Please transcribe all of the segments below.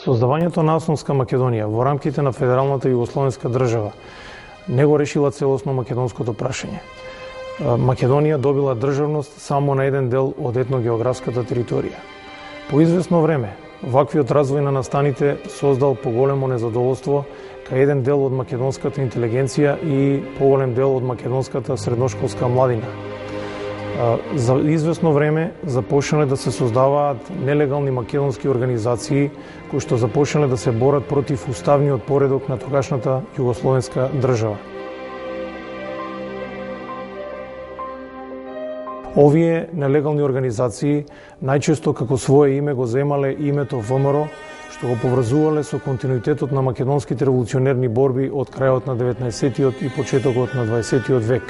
Создавањето на Автономска Македонија во рамките на федералната југословенска држава не го решила целосно македонското прашање. Македонија добила државност само на еден дел од етногеографската територија. По известно време, ваквиот развој на настаните создал поголемо незадоволство кај еден дел од македонската интелигенција и поголем дел од македонската средношколска младина. За известно време започнале да се создаваат нелегални македонски организации кои што започнале да се борат против уставниот поредок на тогашната југословенска држава. Овие нелегални организации најчесто како свое име го земале името ВМРО, што го поврзувале со континуитетот на македонските револуционерни борби од крајот на 19-тиот и почетокот на 20-тиот век.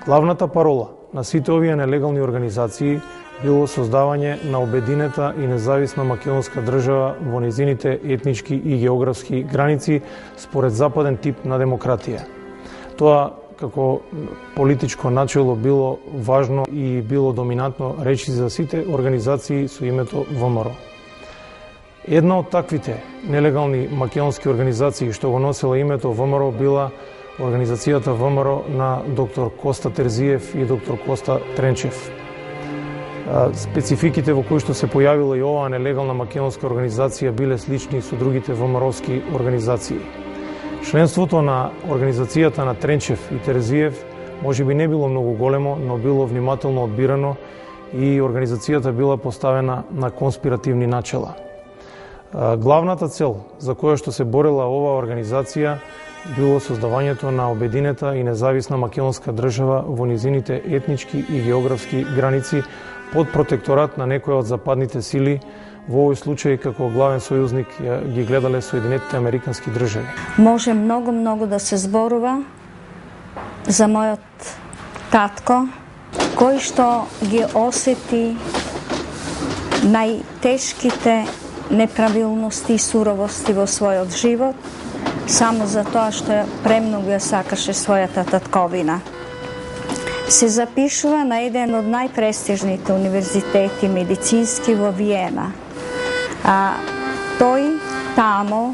Главната парола на сите овие нелегални организации било создавање на обединета и независна македонска држава во незините етнички и географски граници според западен тип на демократија. Тоа како политичко начело било важно и било доминантно речи за сите организации со името ВМРО. Една од таквите нелегални македонски организации што го носела името ВМРО била организацијата ВМРО на доктор Коста Терзиев и доктор Коста Тренчев. Спецификите во кои што се појавила и оваа нелегална македонска организација биле слични со другите ВМРО-вски организации. Членството на организацијата на Тренчев и Терзиев можеби не било многу големо, но било внимателно одбирано и организацијата била поставена на конспиративни начела. Главната цел за која што се борела оваа организација било создавањето на обединета и независна македонска држава во низините етнички и географски граници под протекторат на некоја од западните сили, во овој случај како главен сојузник ги гледале Соединетите Американски држави. Може многу да се зборува за мојот татко, кој што ги осети најтешките неправилности и суровости во својот живот, само за тоа што премногу ја сакаше својата татковина. Се запишува на еден од најпрестижните универзитети медицински во Виена. Тој тамо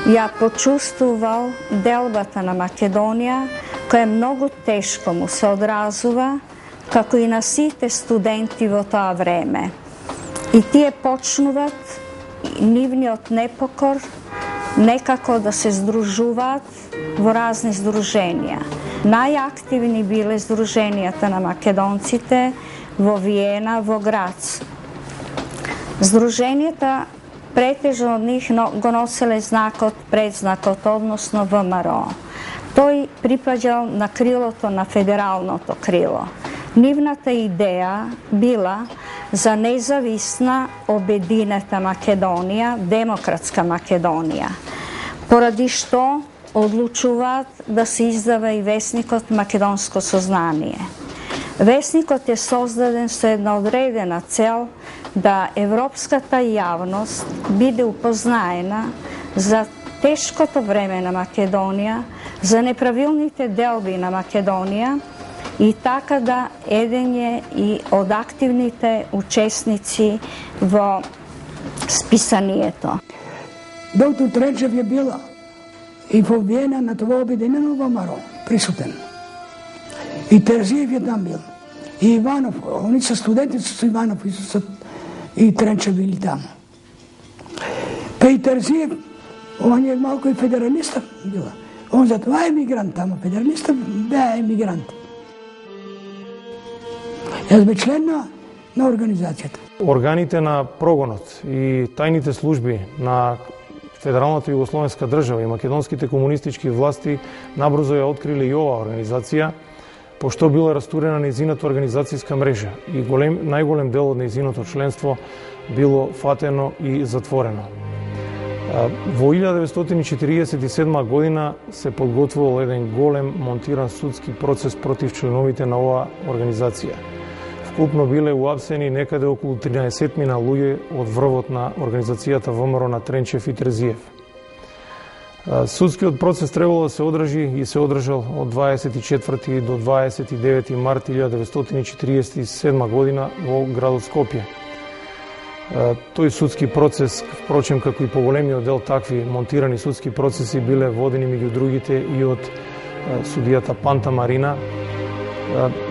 ја почувствувал делбата на Македонија, која многу тешко му се одразува, како и на сите студенти во тоа време. И тие почнуваат нивниот непокор некако да се здружуваат во разни здруженија. Најактивни биле здруженијата на македонците во Виена, во Грац. Здруженијата претежно од нив го носеле предзнакот, односно ВМРО. Тој припаѓал на крилото на федералното крило. Нивната идеја била за независна обединета Македонија, демократска Македонија, поради што одлучуваат да се издава и весникот Македонско сознание. Весникот е создаден со една одредена цел да европската јавност биде упознаена за тешкото време на Македонија, за неправилните делби на Македонија и така да еден е и од активните учесници во списанието. Доктор Тренчев е била и во Виена на това обединено ВМРО присутен. И Терзиев е там бил. И Иванов, они са студенти со Иванов и Тренчев били таму. Па и Терзиев, он е малко и федералиста била. Он затова е емигрант таму, федералиста беа емигранти. Јас бе член на организацијата. Органите на прогонот и тајните служби на Федералната југословенска држава и македонските комунистички власти набрзо ја откриле и оваа организација, пошто била растурена нејзината организацијска мрежа и најголем дел од нејзиното членство било фатено и затворено. Во 1947 година се подготвувал еден голем монтиран судски процес против членовите на оваа организација. Вкупно биле уапсени некаде околу 13 мина луѓе од врвот на организацијата ВМРО на Тренчев и Терзиев. Судскиот процес требало да се одржи и се одржал од 24 до 29 март 1947 година во градот Скопје. Тој судски процес, впрочем, како и поголемиот дел такви монтирани судски процеси, биле водени меѓу другите и од судијата Панта Марина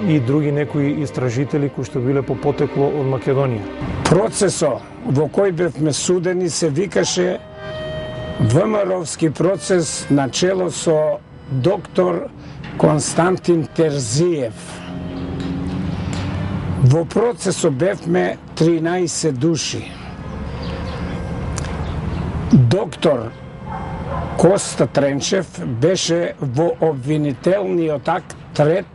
и други некои истражители кои што биле по потекло од Македонија. Процесот во кој бевме судени се викаше ВМРО-вски процес начело со доктор Константин Терзиев. Во процесот бевме 13 души. Доктор Коста Тренчев беше во обвинителниот акт трет,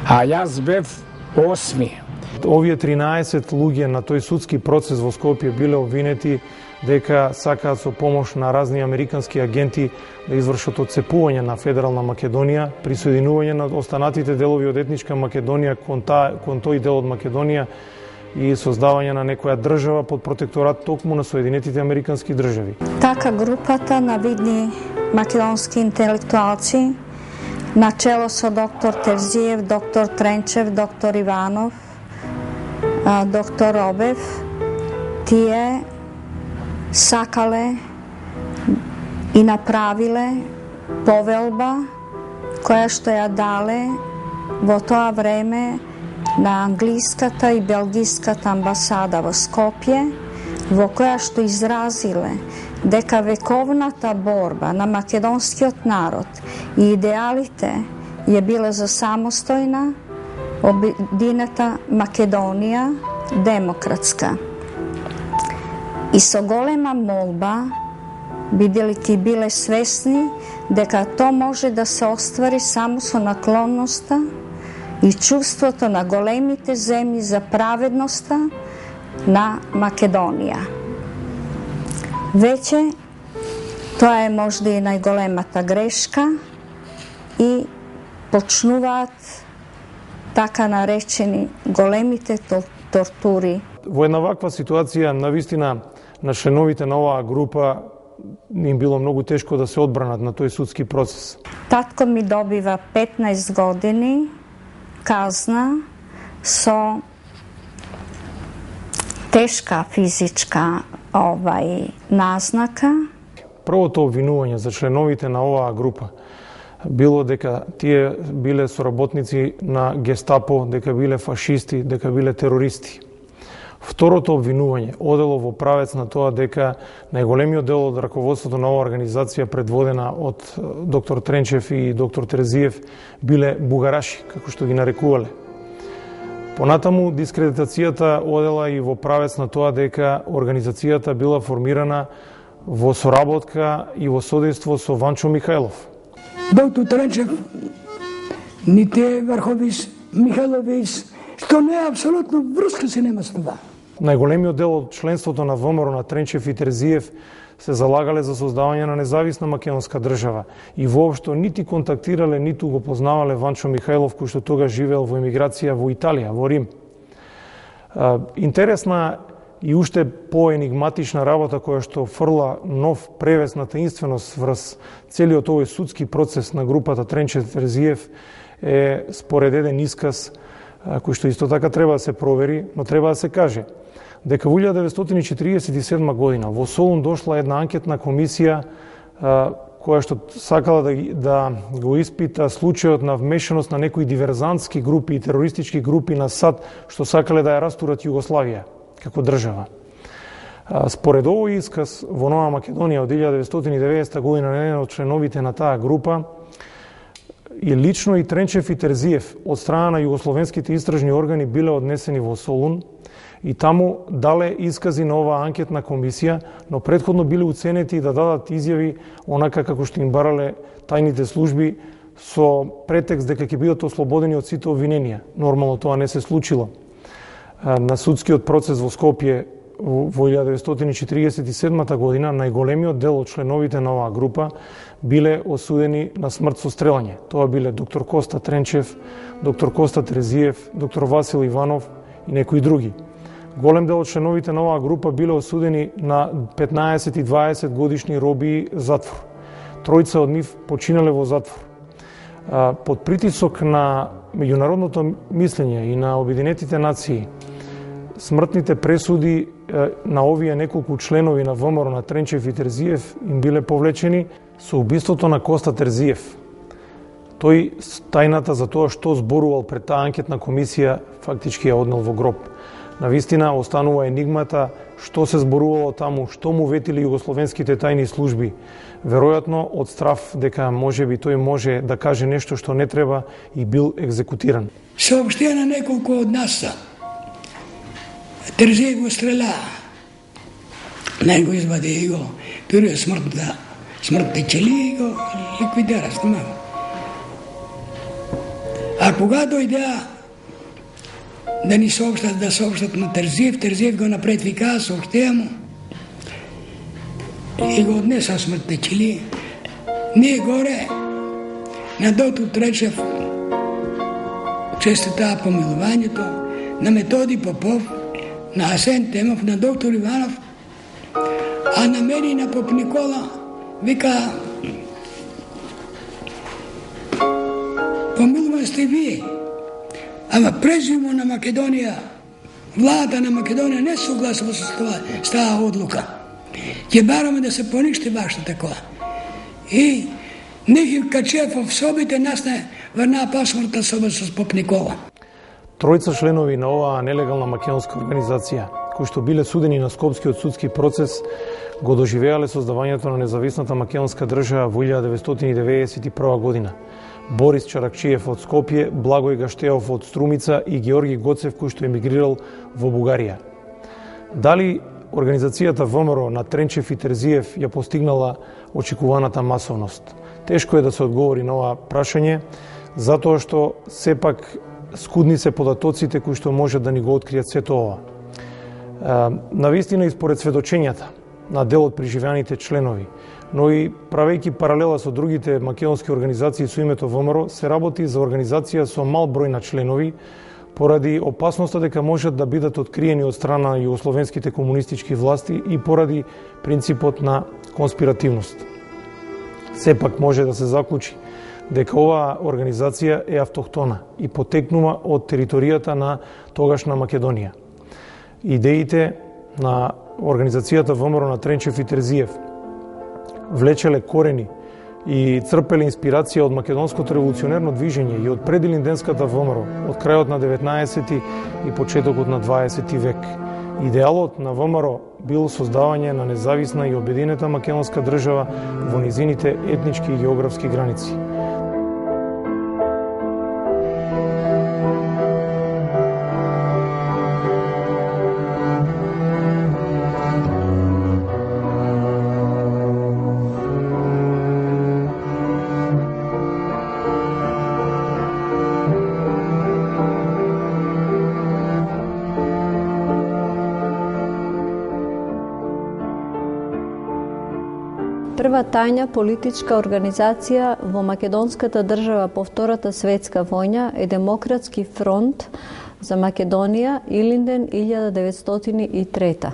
а јас бев 8. Овие 13 луѓе на тој судски процес во Скопје биле обвинети дека сакаат со помош на разни американски агенти да извршат отцепување на Федерална Македонија, присоединување на останатите делови од етничка Македонија кон тој дел од Македонија и создавање на некоја држава под протекторат токму на Соединетите Американски држави. Така групата на видни македонски интелектуалци, начело со доктор Терзиев, доктор Тренчев, доктор Иванов, доктор Обев, тие сакале и направиле повелба која што ја дале во тоа време на англиската и белгиската амбасада во Скопје, во која што изразиле дека вековната борба на македонскиот народ и идеалите ја биле за самостојна, обединета Македонија, демократска. И со голема молба, бидејќи биле свесни дека тоа може да се оствари само со наклонноста и чувството на големите земји за праведноста на Македонија. Веќе тоа е можда и најголемата грешка и почнуваат така наречени големите тортури. Во една ваква ситуација, навистина, на членовите на оваа група им било многу тешко да се одбранат на тој судски процес. Татко ми добива 15 години казна со тешка физичка назнака. Првото обвинување за членовите на оваа група било дека тие биле соработници на Гестапо, дека биле фашисти, дека биле терористи. Второто обвинување одело во правец на тоа дека најголемиот дел од раководството на оваа организација, предводена од доктор Тренчев и доктор Терзиев, биле бугараши, како што ги нарекувале. Понатаму дискредитацијата одела и во правец на тоа дека организацијата била формирана во соработка и во содејство со Ванчо Михајлов. Доктор Тренчев, ните Варховис, Михајловис, што не е апсолутно врска се нема с това. Најголемиот дел од членството на ВМРО на Тренчев и Терзиев се залагале за создавање на независна македонска држава и воопшто нити контактирале, ниту го познавале Ванчо Михајлов, кој што тога живеел во емиграција во Италија, во Рим. Интересна и уште поенигматична работа која што фрла нов превес на таинственост врз целиот овој судски процес на групата Тренчев Терзиев е според еден исказ кој што исто така треба да се провери, но треба да се каже дека во 1947 година во Солун дошла една анкетна комисија која што сакала да го испита случајот на вмешаност на некои диверзантски групи и терористички групи на САД што сакале да ја растурат Југославија како држава. Според овој исказ, во Нова Македонија од 1990 година на еден од членовите на таа група и лично и Тренчев и Терзиев од страна на југословенските истражни органи биле однесени во Солун и таму дале искази на оваа анкетна комисија, но претходно биле уценети да дадат изјави онака како што им барале тајните служби со претекст дека ќе бидат ослободени од сите обвиненија. Нормално тоа не се случило. На судскиот процес во Скопје во 1947 година најголемиот дел од членовите на оваа група биле осудени на смрт со стрелање. Тоа биле доктор Коста Тренчев, доктор Коста Терзиев, доктор Васил Иванов и некои други. Голем дел од членовите на оваа група биле осудени на 15 и 20 годишни робии затвор. Тројца од нив починале во затвор. Под притисок на меѓународното мислење и на Обединетите нации смртните пресуди на овие неколку членови на ВМРО на Тренчев и Терзиев им биле повлечени со убиството на Коста Терзиев. Тој тајната за тоа што зборувал пред таа анкетна комисија фактички ја однел во гроб. Навистина останува енигмата што се зборувало таму, што му ветили југословенските тајни служби. Веројатно од страф дека можеби тој може да каже нешто што не треба и бил екзекутиран. Съобщя на неколку од нас. Терзиев го стреля. Него извади и го пирuje смртните чели и го ликвидира. А кога дојдеа да ни съобщат на Терзиев, Терзиев го напред вика, съобщеа му и го однеса смртните чели. Ние горе на доктор Тречев честитаа помилувањето, на Методи Попов, на Асен Темов, на доктор Иванов, а на мене и на поп Никола вика: помилуван сте вие, ама презимо на Македонија, владата на Македонија не согласува с таа одлука. Ќе бараме да се поништи баш такова. И Нихил Качефов собите нас не врна пасмртна соба со поп Никола. Тројца членови на оваа нелегална македонска организација, кои што биле судени на Скопскиот судски процес, го доживеале создавањето на независната македонска држава во 1991 година. Борис Чаракчиев од Скопје, Благој Гаштеов од Струмица и Георги Гоцев кој што емигрирал во Бугарија. Дали организацијата ВМРО на Тренчев и Терзиев ја постигнала очекуваната масовност? Тешко е да се одговори на ова прашање, затоа што сепак скудни се податоците кои што може да ни го откријат сето ова. Навистина и според сведочењата на дел од преживеаните членови, но и правејќи паралела со другите македонски организации со името ВМРО, се работи за организација со мал број на членови, поради опасноста дека можат да бидат откриени од страна на југословенските комунистички власти и поради принципот на конспиративност. Сепак може да се заклучи дека оваа организација е автохтона и потекнува од територијата на тогашна Македонија. Идеите на организацијата ВМРО на Тренчев и Терзиев влечеле корени и црпеле инспирација од македонското револуционерно движење и од предилинденската ВМРО од крајот на 19 и почетокот на 20 век. Идеалот на ВМРО бил создавање на независна и обединета македонска држава во низините етнички и географски граници. Прва тајна политичка организација во македонската држава по Втората светска војна е Демократски фронт за Македонија Илинден 1903.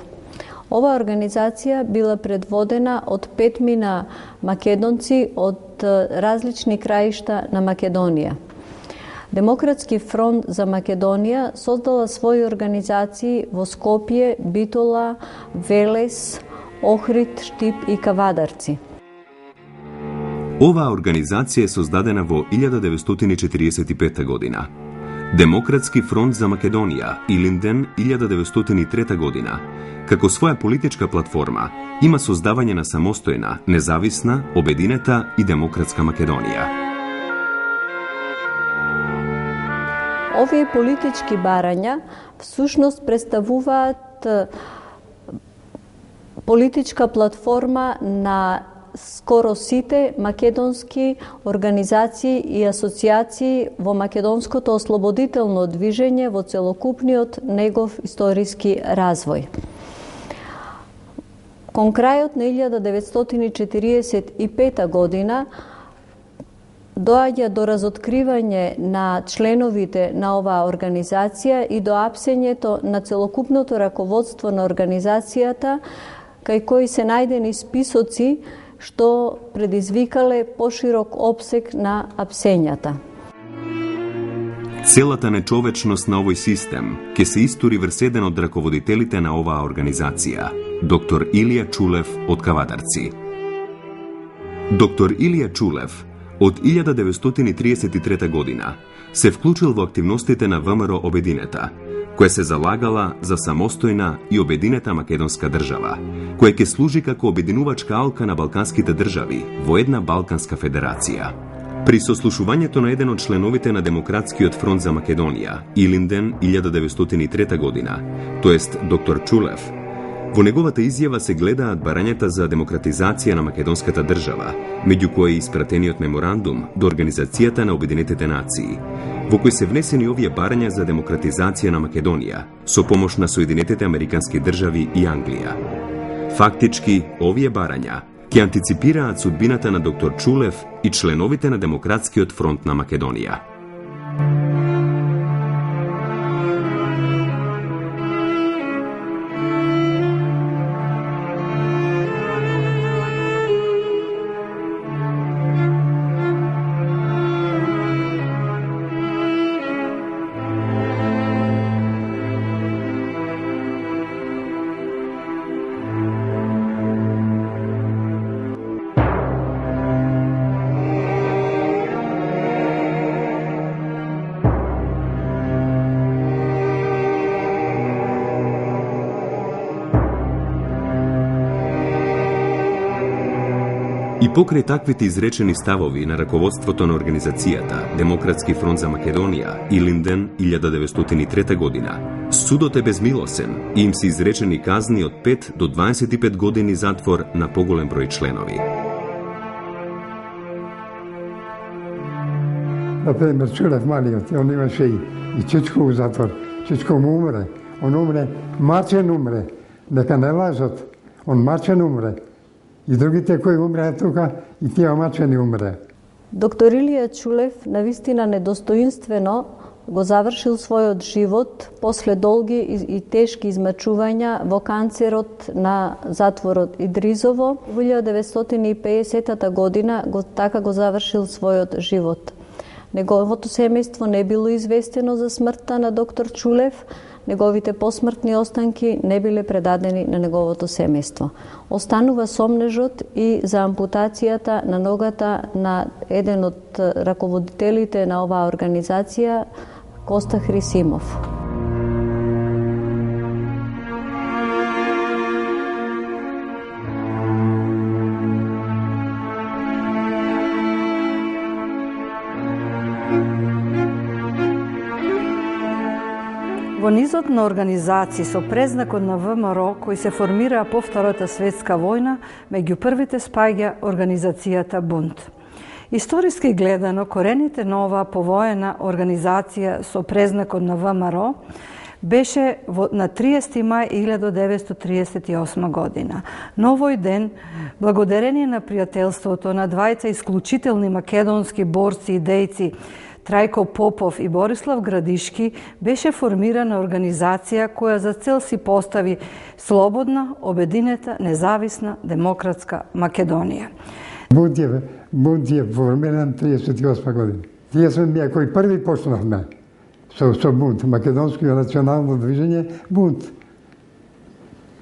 Оваа организација била предводена од 5 македонци од различни краишта на Македонија. Демократски фронт за Македонија создала своји организации во Скопје, Битола, Велес, Охрид, Штип и Кавадарци. Оваа организација е создадена во 1945 година. Демократски фронт за Македонија, Илинден, 1903 година, како своја политичка платформа, има создавање на самостојна, независна, обединета и демократска Македонија. Овие политички барања всушност представуваат политичка платформа на скоро сите македонски организации и асоциации во македонското ослободително движење во целокупниот негов историски развој. Кон крајот на 1945 година доаѓа до разоткривање на членовите на оваа организација и до апсењето на целокупното раководство на организацијата, кај кои се најдени списоци што предизвикале поширок опсег на апсењата. Целата нечовечност на овој систем ќе се истори врз еден од раководителите на оваа организација, доктор Илија Чулев од Кавадарци. Доктор Илија Чулев од 1933 година се вклучил во активностите на ВМРО Обединета, која се залагала за самостојна и обединета македонска држава, која ќе служи како обединувачка алка на балканските држави во една Балканска федерација. При сослушувањето на еден од членовите на Демократскиот фронт за Македонија, Илинден 1903 година, тоест доктор Чулев, во неговата изјава се гледаат барањата за демократизација на македонската држава, меѓу кои испратениот меморандум до Организацијата на Обединетите нации, во кој се внесени овие барања за демократизација на Македонија со помош на Соединетите Американски држави и Англија. Фактички, овие барања ќе антиципираат судбината на доктор Чулев и членовите на Демократскиот фронт на Македонија. И покрај таквите изречени ставови на раководството на организацијата Демократски фронт за Македонија, Илинден 1903 година, судот е безмилосен и им се изречени казни од 5 до 25 години затвор на поголем број членови. Например, Чулев малиот, он имаше и Чичко у затвор. Чичко му умре. Он умре, мачен умре. Нека не лажат. Он мачен умре. И другите кои умреа тука, и тие мачени умреа. Доктор Илија Чулев навистина недостоинствено го завршил својот живот после долги и тешки измачувања во канцерот на затворот Идризово. Во 1950 година го завршил својот живот. Неговото семејство не било известено за смртта на доктор Чулев, неговите посмртни останки не биле предадени на неговото семејство. Останува сомнежот и за ампутацијата на ногата на еден од раководителите на оваа организација, Коста Хрисимов. Во низот на организации со презнакот на ВМРО кои се формираа по Втората светска војна, меѓу првите спаѓа организацијата Бунт. Историски гледано, корените на оваа повоена организација со презнакот на ВМРО беше на 30 мај 1938 година. На овој ден, благодарение на пријателството на двајца исклучителни македонски борци и дејци Трајко Попов и Борислав Градишки, беше формирана организација која за цел си постави слободна, обединета, независна, демократска Македонија. Бунт е формиран 38 година. Тие сме ние кои први почнавме со Бунт, Македонско национално движење Бунт.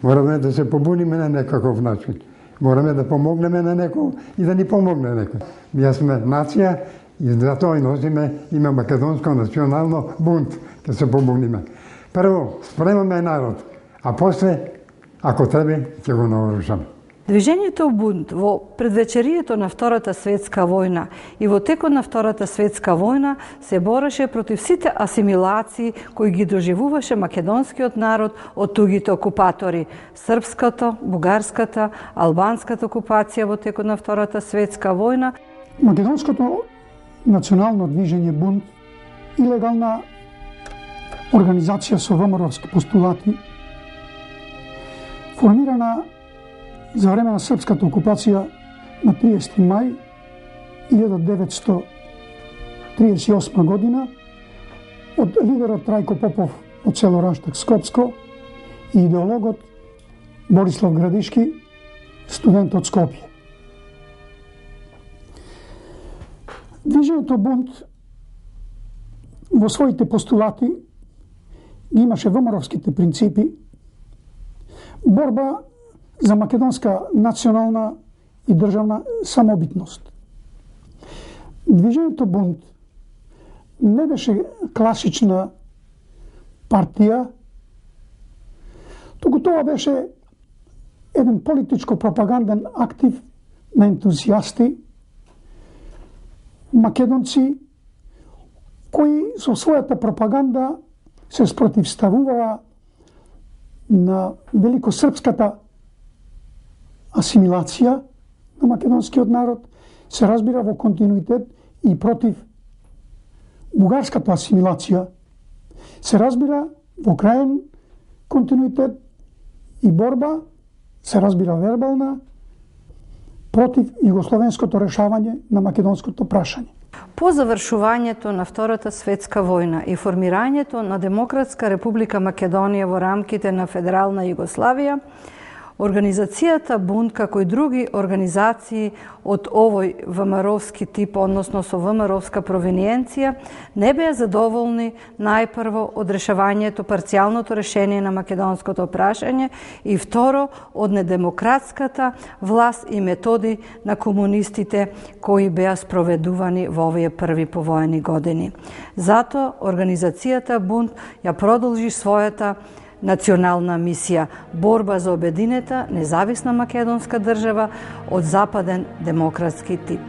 Мораме да се побуниме на некаков начин. Мораме да помогнеме на некој и да ни помогне некој. Ние сме нација и затоа и носиме име Македонско национално Бунт, ќе се помогнеме. Прво, спремаме народ, а после, ако треба, ќе го наоружаме. Движењето Бунт во предвечерието на Втората светска војна и во текот на Втората светска војна се бореше против сите асимилации кои ги доживуваше македонскиот народ од тугите окупатори, српската, бугарската, албанската окупација во текот на Втората светска војна. Македонското национално движење Бунт, илегална организација со ВМРО-вски постулати, формирана за време на српската окупација на 30 мај 1938 година од лидерот Трајко Попов од село Раштак, Скопско, и идеологот Борислав Градишки, студент од Скопје. Движењето Бунт во своите постулати ги имаше ВМРО-вските принципи, борба за македонска национална и државна самобитност. Движењето Бунт не беше класична партија, туку тоа беше еден политичко-пропаганден актив на ентузијасти, македонци, кои со својата пропаганда се спротивставуваа на великосрпската асимилација на македонскиот народ, се разбира во континуитет и против бугарската асимилација, се разбира во краен континуитет и борба, се разбира вербална, против југословенското решавање на македонското прашање. По завршувањето на Втората светска војна и формирањето на Демократска република Македонија во рамките на Федерална Југославија, Организацијата Бунт, како и други организации од овој ВМРО-вски тип, односно со ВМРО-вска провиниенција, не беа задоволни најпрво од решавањето парцијалното решение на македонското прашање и второ од недемократската власт и методи на комунистите кои беа спроведувани во овие први повоени години. Затоа Организацијата Бунт ја продолжи својата национална мисија – борба за обединета, независна македонска држава од западен демократски тип.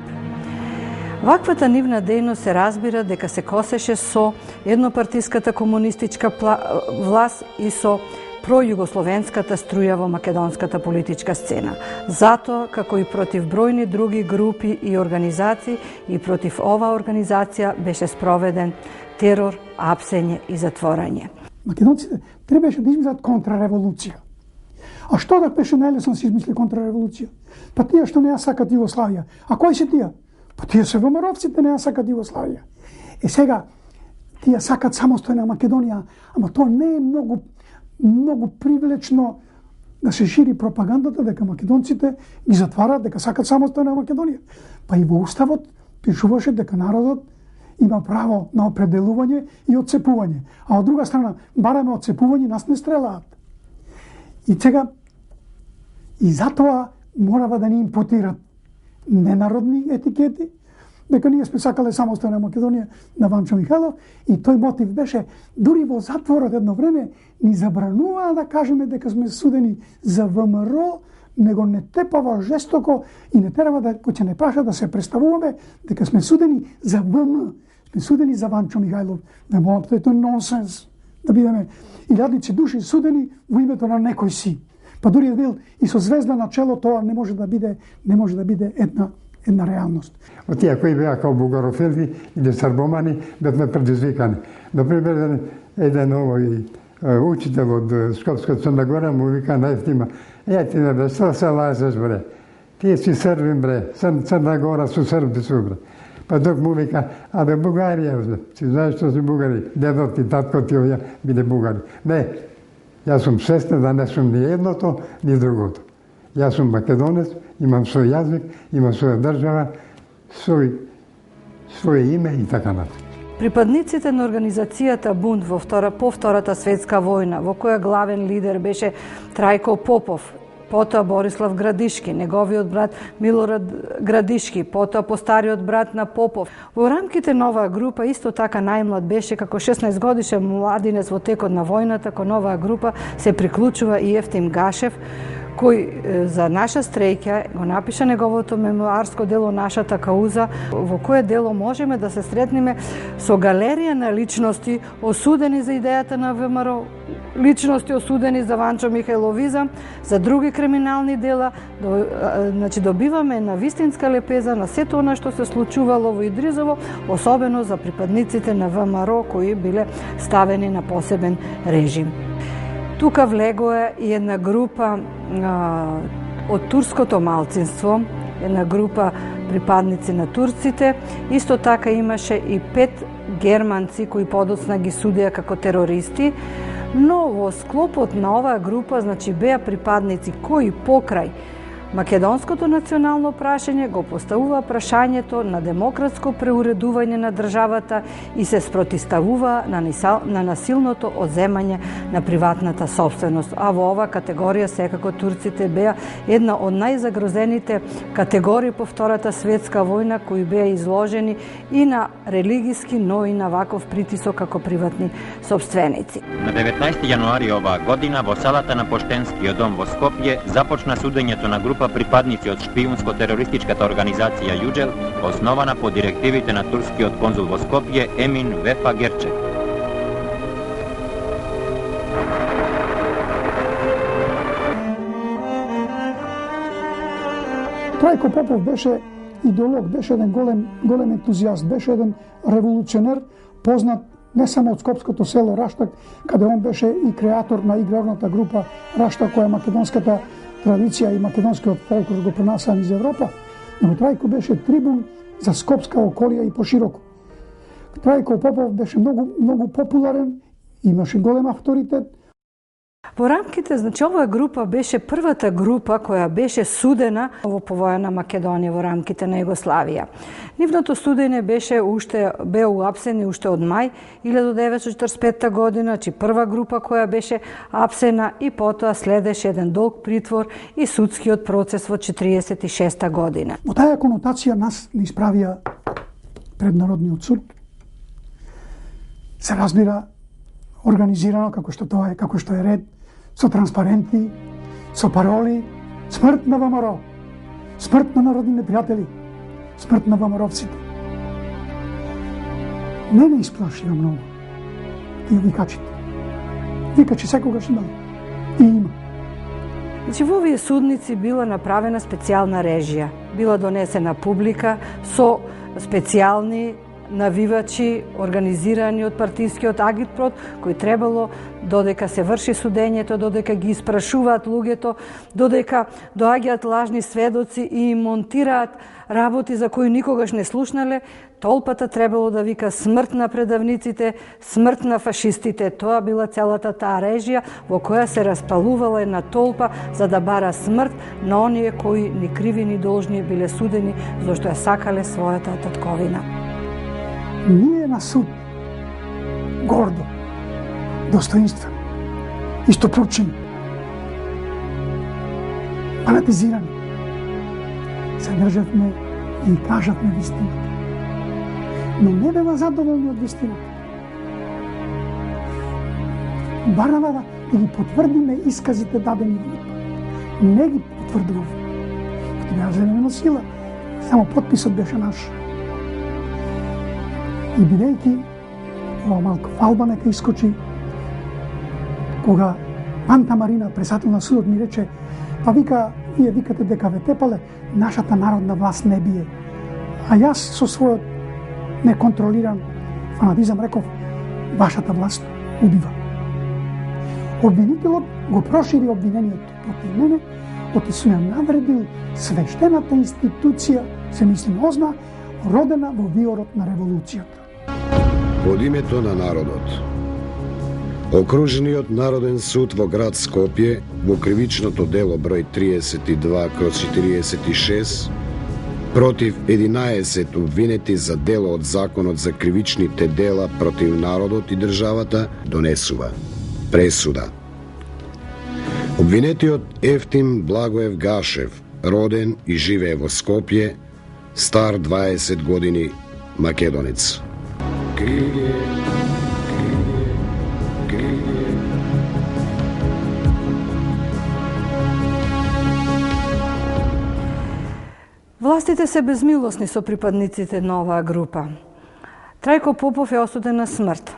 Ваквата нивна дејност се разбира дека се косеше со еднопартиската комунистичка власт и со пројугословенската струја во македонската политичка сцена. Затоа, како и против бројни други групи и организации, и против оваа организација беше спроведен терор, апсење и затворање. Македонците требаше да измислат контрареволуција. А што да беше најлесно се измисли контрареволуција? Па тие што не ја сакат Југославија. А кои се тие? Па тие се ВМРО-вците не ја сакат Југославија. Сега, тие сакат самостојна Македонија, ама тоа не е многу привлечно да се шири пропагандата дека македонците ги затварат, дека сакат самостојна Македонија. Па и во Уставот пишуваше дека народот има право на определување и отцепување. А од друга страна, бараме отцепување, нас не стрелаат. И сега, и затоа морава да ни импутират ненародни етикети, дека ние сме сакале самостојна Македонија на Ванчо Михајлов, и тој мотив беше, дури во затворот едно време, ни забрануваа да кажеме дека сме судени за ВМРО, него не тепава жестоко и не треба да, кој ќе не праша да се представуваме дека сме судени за ВМ, сме судени за Ванчо Михајлов. Тоа е нонсенс да бидеме илјадници души судени во името на некој си. Па дури е бил и со звезда на чело, тоа не може да биде една реалност. Од тие кои беа као бугарофили или србомани, бевме предизвикани. Например, еден овој учител од Скопска Црна Гора му вика најфтима: ти бре, што се лазеш бре? Тие си србин бре, Црна Гора су срби су бре. Па док му вика: абе Бугарија бре, си знаеш што си бугари? Дедот и татко ти овја биде бугари. Не, јас сум свестен да не сум ни едното, ни другото. Јас сум македонец, имам свој јазик, имам своја држава, своје име и така натаму. Припадниците на организацијата Бунт по Втората светска војна, во која главен лидер беше Трајко Попов, потоа Борислав Градишки, неговиот брат Милорад Градишки, потоа постариот брат на Попов. Во рамките на оваа група исто така најмлад беше како 16 годишен младинец во текот на војната. Кон оваа група се приклучува и Ефтим Гашев, кој за наша стреќа го напиша неговото мемуарско дело Нашата кауза, во кое дело можеме да се сретнеме со галерија на личности осудени за идејата на ВМРО, личности осудени за Ванчо Михајловизам, за други криминални дела. Значи добиваме на вистинска лепеза на сето она што се случувало во Идризово, особено за припадниците на ВМРО кои биле ставени на посебен режим. Тука влегоа и една група од турското малцинство, една група припадници на турците. Исто така имаше и 5 германци кои подоцна ги судеа како терористи, но во склопот на оваа група, значи беа припадници кои покрај Македонското национално прашање го поставува прашањето на демократско преуредување на државата и се спротивставува на насилното одземање на приватната собственост. А во ова категорија секако турците беа една од најзагрозените категории по Втората светска војна, кои беа изложени и на религиски, но и на ваков притисок како приватни собственици. На 19 јануари оваа година во салата на Поштенскиот дом во Скопје започна судењето на група припадници од шпиунско-терористичката организација Јуџел, основана по директивите на турскиот конзул во Скопје Емин Вефа Герчев. Трајко Попов беше идеолог, беше еден голем ентузијаст, беше еден револуционер, познат не само од скопското село Раштак, каде он беше и креатор на играрната група Раштак, која македонската традиција и македонскиот фолклор го пренасаа низ Европа, но Трајко беше трибун за скопска околија и пошироко. Трајко Попов беше многу популарен, имаше голем авторитет. Во рамките, оваа група беше првата група која беше судена во повојна Македонија во рамките на Југославија. Нивното судење беа уапсени уште од мај 1945 година, прва група која беше апсена и потоа следеше еден долг притвор и судскиот процес во 1946 година. Во таа конотација нас не исправија пред Народниот суд. Се разбира организирано како што е ред, со транспаренти, со пароли, смрт на ВМРО, смрт на народни непријатели, смрт на ВМРО-вците. Не исплашија многу тие викачите. Викачи секогаш имало и има. Во овие судници била направена специјална режија, била донесена публика со специјални навивачи организирани од партискиот агитпрод, кои требало додека се врши судењето, додека ги испрашуваат луѓето, додека доаѓаат лажни сведоци и монтираат работи за кои никогаш не слушнале, толпата требало да вика смрт на предавниците, смрт на фашистите. Тоа била целата таа режија во која се распалувала една толпа за да бара смрт на оние кои ни криви ни должни биле судени зашто ја сакале својата татковина. Ние на суд гордо, достоинствено, истоплучени, фанатизирани, се државме и кажавме вистината. Но не бева задоволни од вистината. Барнава да ги потврдиме исказите дадени во НИП. Не ги потврдував. Като беа земени на сила, само подписот беше наш. И бидејќи ова малко фалба нека искочи, кога Манта Марина, председател на судот, ми рече, па вика, вие викате дека ве тепале, нашата народна власт не бие. А јас со својот неконтролиран фанатизам реков, вашата власт убива. Обвинителот го прошири обвинението против мене, оти су ја навредил свештената институција, се мисли ОЗНА, родена во виорот на револуцијата. Од името на народот, Окружниот народен суд во град Скопје во кривичното дело број 32/46 против 11 обвинети за дело од Законот за кривичните дела против народот и државата донесува пресуда. Обвинетиот Ефтим Благоев Гашев, роден и живее во Скопје, стар 20 години, македонец. Властите се безмилосни со припадниците на оваа група. Трајко Попов е осуден на смрт.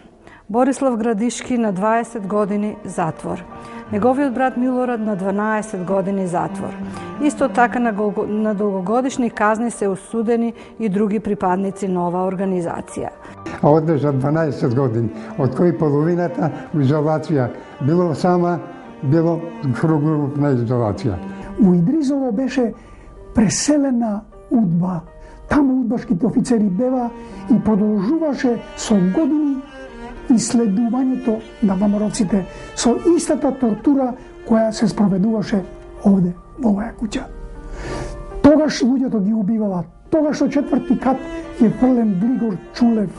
Борислав Градишки на 20 години затвор. Неговиот брат Милорад на 12 години затвор. Исто така на долгогодишни казни се осудени и други припадници на оваа организација. Одржа 12 години, од кои половината в изолација. Било сама, било кругна изолација. У Идризово беше преселена удба. Таму удбашките офицери бева и продолжуваше со години исследувањето на ВМРО-ците со истата тортура која се спроведуваше овде, во оваа куќа. Тогаш луѓето ги убивала, тогаш од 4-ти кат е фрлен Глигор Чулев,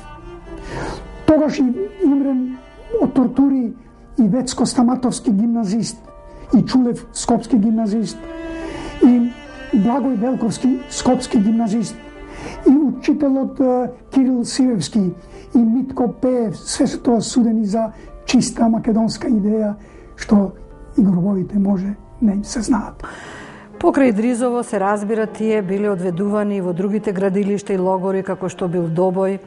тогаш умрен од тортури и Вецко Стаматовски гимназист, и Чулев Скопски гимназист, и Благој Велковски Скопски гимназист, и учителот Кирил Сивевски, и Митко Пеев, се се тоа судени за чиста македонска идеја, што и гробовите може не им се знаат. Покрај Дризово се разбира тие биле одведувани во другите градилишта и логори како што бил Добој,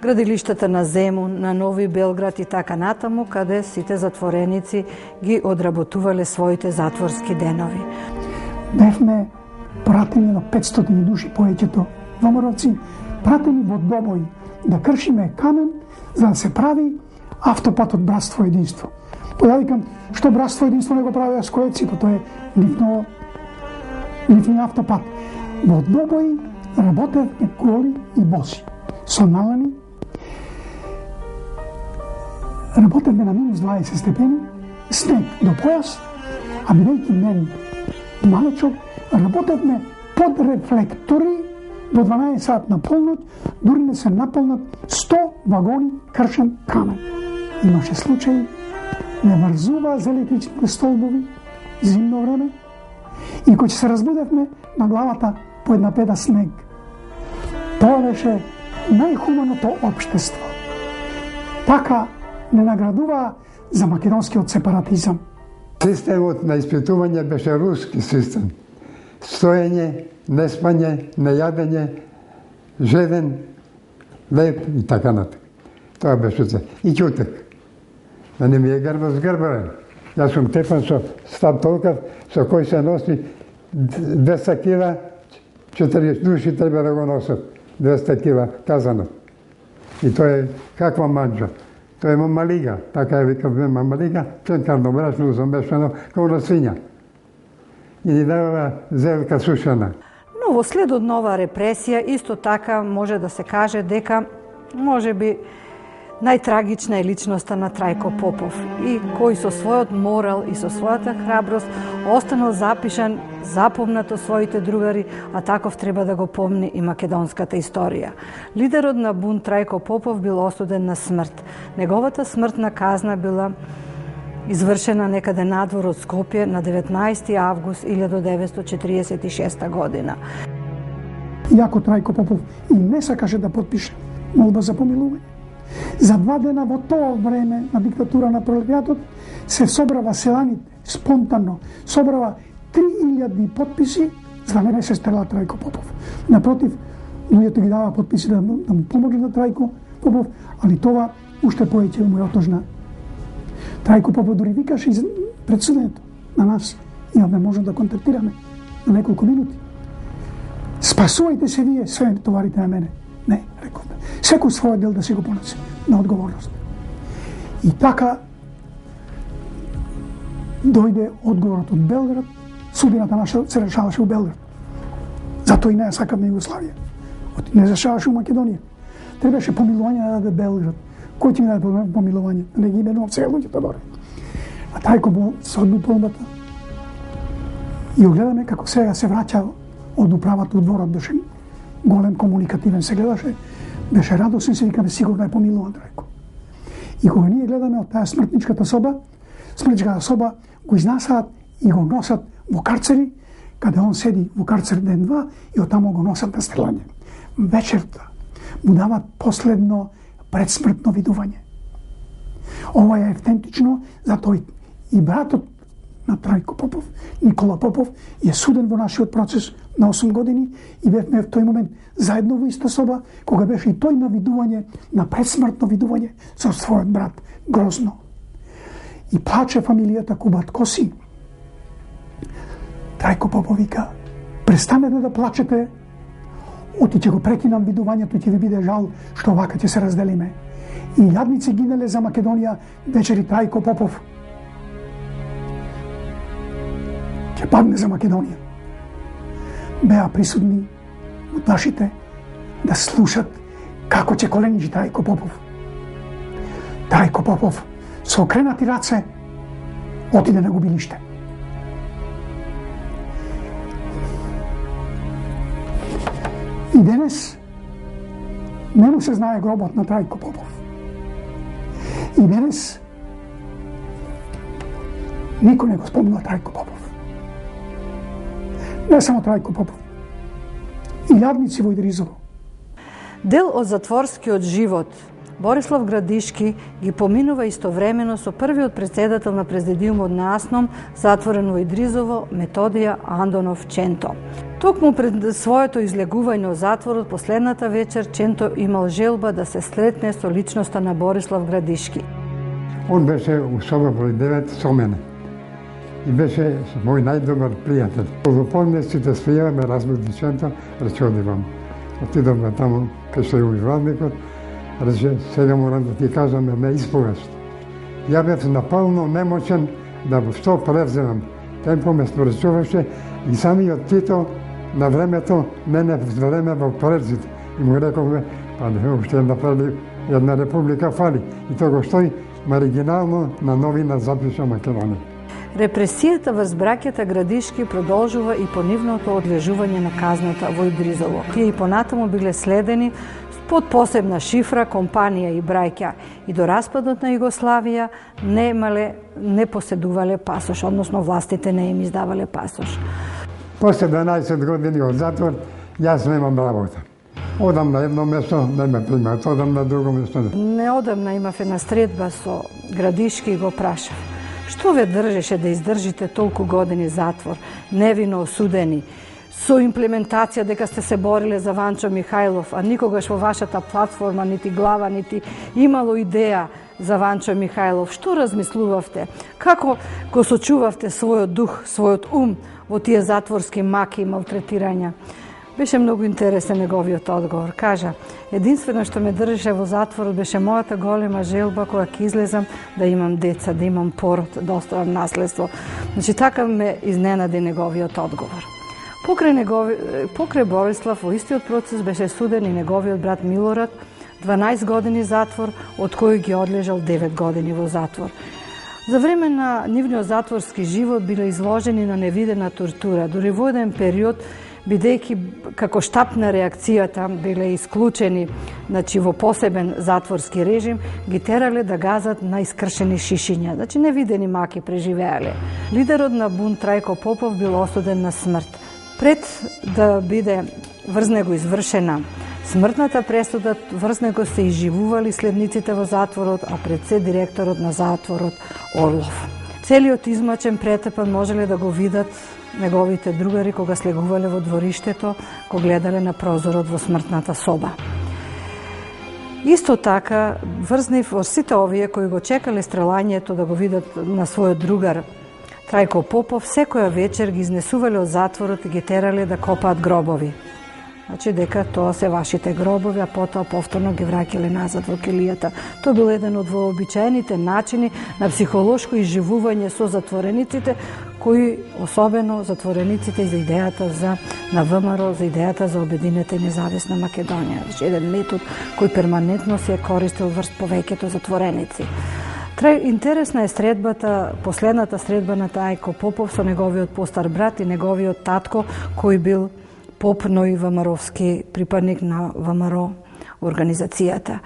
градилиштата на Земун, на Нови Белград и така натаму, каде сите затвореници ги одработувале своите затворски денови. Бевме пратени на 500 души повеќето ВМРО-ци, пратени во Добој да кршиме камен за да се прави автопатот Братство и единство. Ја викам, што Братство и единство не го правеа скојеците, тоа е нивни автопат. Во Добој работевме голи и боси, со налани. Работевме на минус 20 степени, снег до појас, а бидејќи мен малечок, работевме под рефлектори до 12 сат на полноќ, дури не се наполнат 100 вагони кршен камен. Имаше случаи, не врзува за електричните столбови, зимно време, и кој се разбудевме на главата по една педа снег. Тоа беше најхуманото општество. Така не наградуваа за македонскиот сепаратизам. Системот на испитување беше руски систем. Стоење, неспање, нејадење, жеден, леп и така натаму. Тоа беше се. И ќутек. Да не ми е грба згрбарен. Јас сум тепан со стап толкав, со кој се носи 200 кила, 40 души треба да го носат. 200 кила казано. И тоа е каква манџа. Тоа е мамалига. Така е викавме мамалига, ченкарно брашно замешано како на свиња. И ни дава зелка сушена. Но во следот на оваа репресија исто така може да се каже дека можеби најтрагична е личноста на Трајко Попов, и кој со својот морал и со својата храброст останал запишан, запомнат од своите другари, а таков треба да го помни и македонската историја. Лидерот на бунт Трајко Попов бил осуден на смрт. Неговата смртна казна била извршена некаде надвор од Скопје на 19. август 1946 година. Иако Трајко Попов и не сакаше да потпише молба за помилување, за 2 дена во тоа време на диктатура на пролетаријатот се собрава селаните спонтанно, собрава 3000 потписи за да не се стрела Трајко Попов. Напротив, луѓето ги дава потписи да му помогне на Трајко Попов, али тоа уште повеќе му е отожна. Трајко Попов дури викаше пред судењето на нас, имаме можност да контактираме на неколку минути. Спасувајте се вие, све товарите на мене. Не, рековме. Секој својот дел да се го поноси на одговорност. И така дојде одговорот од Белград, судината наша се решаваше у Белград. Затоа и не сакаме Југославија. Не решаваше у Македонија. Требаше помилување да даде Белград. Кој ќе ми даде помилување? Не ги именувам сега луѓето доле. А Трајко се одби полбата. И огледаме како сега се враќа од управата, од дворот, беше голем комуникативен, се гледаше, беше радосен, се викаме сигурно е помилуван Трајко. И кога ние гледаме од таа смртничката соба го изнасаат и го носат во карцери, каде он седи во карцер ден-два и оттамо го носат на стрелање. Вечерта му дават последно предсмртно видување. Ова е автентично, затоа и братот на Трајко Попов, Никола Попов, е суден во нашиот процес на 8 години и бевме в тој момент заедно во иста соба, кога беше и тој на видување, на предсмртно видување со својот брат Грозно. И плаче фамилијата Кубат Коси. Трајко Попов вика, престанете да плачете, оти ќе го прекинам видувањето и ќе ви биде жал што вака ќе се разделиме. И јадници гинеле за Македонија вечери Трајко Попов ќе падне за Македонија. Беа присутни удбашите да слушат како ќе коленичи Трајко Попов. Трајко Попов со окренати раце отиде на губилиште. И денес не му се знае гробот на Трајко Попов. И денес никој не го спомнува Трајко Попов. Не само Трајко Попов. И јадници во Идризово. Дел од затворскиот живот Борислав Градишки ги поминува истовремено со првиот председател на президиумот на АСНОМ, затворен во Идризово, Методија Андонов Ченто. Токму пред своето излегување од затворот последната вечер Ченто имал желба да се сретне со личноста на Борислав Градишки. Он беше у соба број 9 со мене. И беше мој најдобар пријател. Во поднесите свија ме разбуди Ченто, рече одивам. Отидовме таму кај што е увивалникот, рече сега морам да ти кажам ме испугаш. Ја бев напълно немочен да што превземам. Темпо ме споречуваше и самиот Тито на времето мене време во Парезит. И му рековме, па не уште една република фали. И тоа го стои маргинално на новина запиша Македонија. Репресијата врз браќата Градишки продолжува и по нивното одлежување на казната во Идризово. Тие и понатаму биле следени под посебна шифра, компанија и браќа, и до распадот на Југославија не поседувале пасош, односно властите не им издавале пасош. После 12 години од затвор, јас немам работа. Одам на едно место, не ме примаат, одам на друго место. Неодамна имав една средба со Градишки и го прашав: што ве држеше да издржите толку години затвор, невино осудени, со имплементација дека сте се бориле за Ванчо Михајлов, а никогаш во вашата платформа, нити глава, нити имало идеја за Ванчо Михајлов? Што размислувавте? Како го сочувавте својот дух, својот ум во тие затворски маки и малтретирања? Беше многу интересен неговиот одговор. Кажа: единствено што ме држеше во затворот беше мојата голема желба кога ќе излезам да имам деца, да имам пород, да оставам наследство. Значи така ме изненади неговиот одговор. Покрај Борислав во истиот процес беше суден и неговиот брат Милорад, 12 години затвор, од кои ги одлежал 9 години во затвор. За време на нивниот затворски живот биле изложени на невидена тортура. Дури во еден период, бидејќи како штаб на реакцијата биле исклучени, значи во посебен затворски режим, ги терале да газат на искршени шишиња, значи невидени маки преживеале. Лидерот на бунт Трајко Попов бил осуден на смрт. Пред да биде врз него извршена смртната пресуда, врз него се изживували следниците во затворот, а пред се директорот на затворот Орлов. Целиот измачен претепан можеле да го видат неговите другари кога слегувале во двориштето, кога гледале на прозорот во смртната соба. Исто така, врз нив во сите овие кои го чекале стрелањето да го видат на својот другар Трајко Попов, секоја вечер ги изнесувале од затворот и ги терале да копаат гробови. Значи дека тоа се вашите гробови, а потоа повторно ги враќале назад во келијата. Тоа бил еден од вообичаените начини на психолошко изживување со затворениците, кои особено затворениците за идејата на ВМРО, за идејата за обединета и независна Македонија. Значи еден метод кој перманентно се користил врз повеќето затвореници. Интересна е средбата, последната средба на Трајко Попов со неговиот постар брат и неговиот татко, кој бил поп, но и ВМРО-вски припадник на ВМРО организацијата.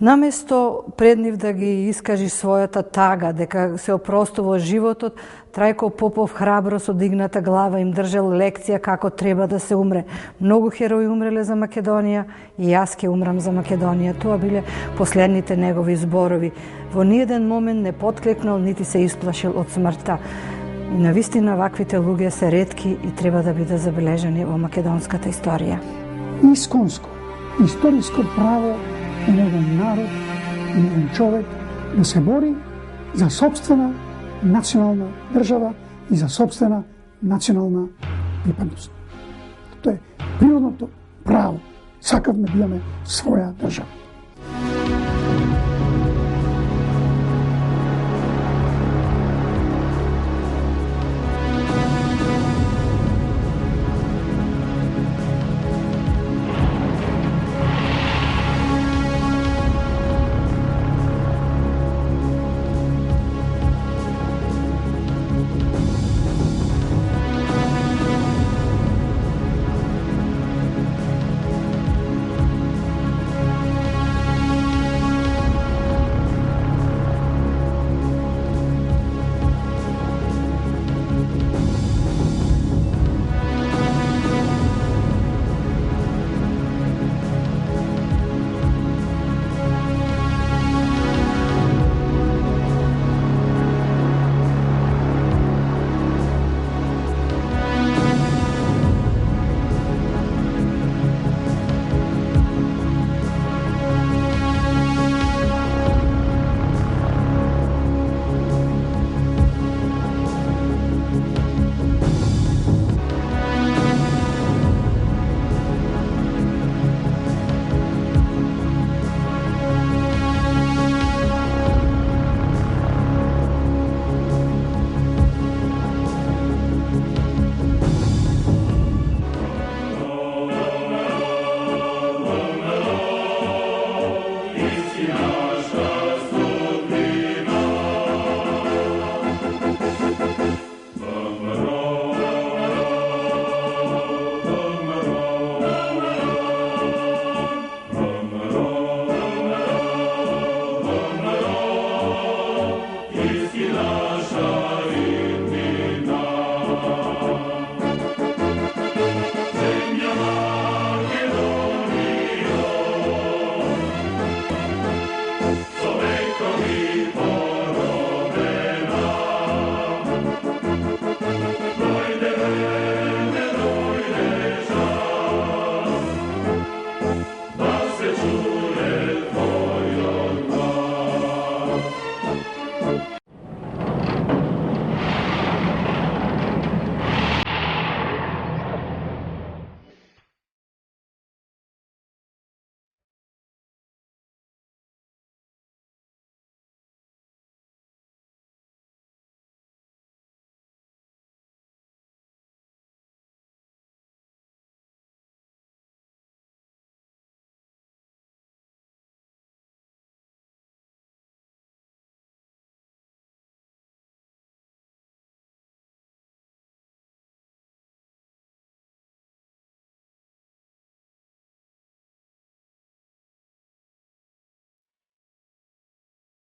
Наместо пред нив да ги искажи својата тага, дека се опростува животот, Трајко Попов храбро со дигната глава им држал лекција како треба да се умре. Многу херои умреле за Македонија и јас ќе умрам за Македонија. Тоа биле последните негови зборови. Во ниеден момент не потклекнал нити се исплашил од смртта. И навистина ваквите луѓе се ретки и треба да бидат забележани во македонската историја. Исконско, историско право на еден народ и на еден човек да се бори за собствена национална држава и за собствена национална припадност. Тоа е природното право. Сакавме да имаме своја држава.